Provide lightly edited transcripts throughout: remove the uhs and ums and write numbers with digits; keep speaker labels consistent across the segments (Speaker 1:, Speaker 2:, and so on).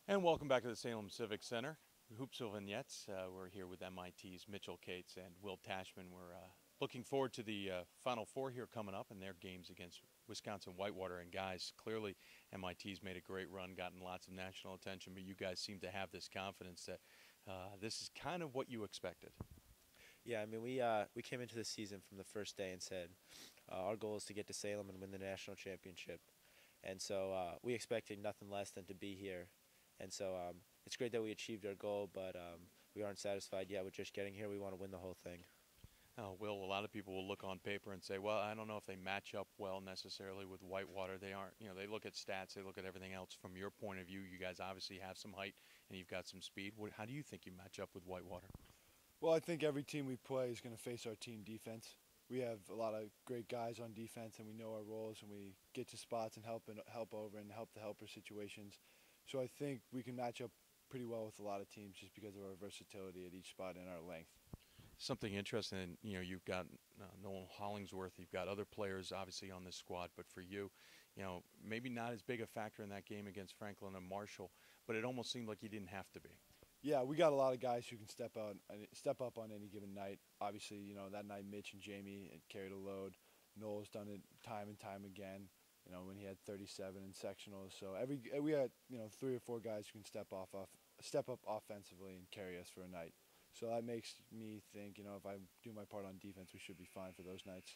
Speaker 1: And welcome back to the Salem Civic Center. Hoopsville Vignettes. We're here with MIT's Mitchell Cates and Will Tashman. We're looking forward to the Final Four here coming up and their games against Wisconsin-Whitewater. And guys, clearly MIT's made a great run, gotten lots of national attention, but you guys seem to have this confidence that this is kind of what you expected.
Speaker 2: Yeah, I mean, we came into the season from the first day and said our goal is to get to Salem and win the national championship. And so we expected nothing less than to be here. And so it's great that we achieved our goal, but we aren't satisfied yet with just getting here. We want to win the whole thing.
Speaker 1: Will, a lot of people will look on paper and say, well, I don't know if they match up well necessarily with Whitewater. They aren't, they look at stats, they look at everything else. From your point of view, you guys obviously have some height and you've got some speed. How do you think you match up with Whitewater?
Speaker 3: Well, I think every team we play is going to face our team defense. We have a lot of great guys on defense, and we know our roles, and we get to spots and help over and help the helper situations. So I think we can match up pretty well with a lot of teams just because of our versatility at each spot and our length.
Speaker 1: Something interesting, you've got Nolan Hollingsworth, you've got other players obviously on this squad, but for you, maybe not as big a factor in that game against Franklin and Marshall, but it almost seemed like you didn't have to be.
Speaker 3: Yeah, we got a lot of guys who can step up on any given night. Obviously, that night Mitch and Jamie carried a load. Noel's done it time and time again. When he had 37 in sectionals. So we had 3 or 4 guys who can step up offensively and carry us for a night. So that makes me think, if I do my part on defense, we should be fine for those nights.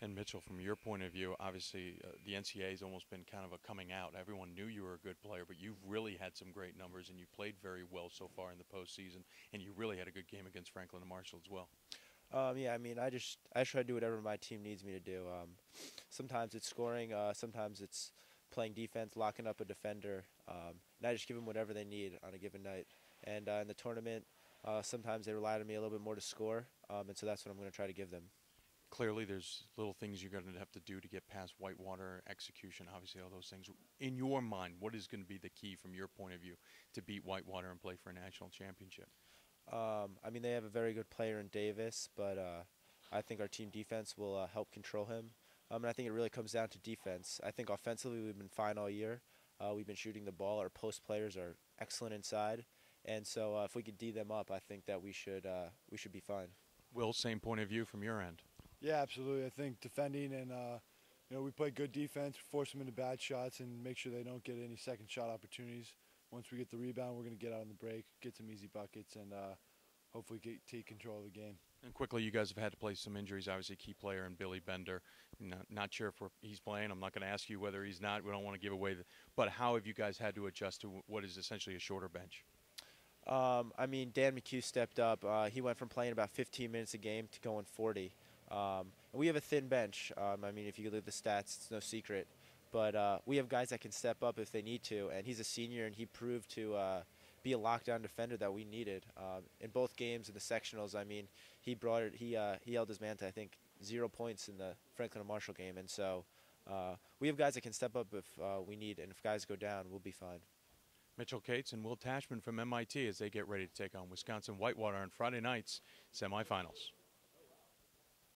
Speaker 1: And Mitchell, from your point of view, obviously the NCAA has almost been kind of a coming out. Everyone knew you were a good player, but you've really had some great numbers, and you played very well so far in the postseason, and you really had a good game against Franklin and Marshall as well.
Speaker 2: Yeah, I mean, I try to do whatever my team needs me to do. Sometimes it's scoring, sometimes it's playing defense, locking up a defender, and I just give them whatever they need on a given night. And in the tournament, sometimes they rely on me a little bit more to score, and so that's what I'm going to try to give them.
Speaker 1: Clearly, there's little things you're going to have to do to get past Whitewater, execution, obviously all those things. In your mind, what is going to be the key from your point of view to beat Whitewater and play for a national championship?
Speaker 2: I mean, they have a very good player in Davis, but I think our team defense will help control him. And I think it really comes down to defense. I think offensively we've been fine all year. We've been shooting the ball. Our post players are excellent inside. And so if we could D them up, I think that we should be fine.
Speaker 1: Will, same point of view from your end.
Speaker 3: Yeah, absolutely. I think defending and, we play good defense, force them into bad shots, and make sure they don't get any second shot opportunities. Once we get the rebound, we're going to get out on the break, get some easy buckets, and hopefully take control of the game.
Speaker 1: And quickly, you guys have had to play some injuries. Obviously, key player in Billy Bender. Not sure if he's playing. I'm not going to ask you whether he's not. We don't want to give away. But how have you guys had to adjust to what is essentially a shorter bench?
Speaker 2: I mean, Dan McHugh stepped up. He went from playing about 15 minutes a game to going 40. We have a thin bench. I mean, if you look at the stats, it's no secret. But we have guys that can step up if they need to, and he's a senior, and he proved to be a lockdown defender that we needed. In both games in the sectionals, I mean, he brought it. He held his man to, I think, 0 points in the Franklin and Marshall game, and so we have guys that can step up if we need, and if guys go down, we'll be fine.
Speaker 1: Mitchell Cates and Will Tashman from MIT as they get ready to take on Wisconsin-Whitewater on Friday night's semifinals.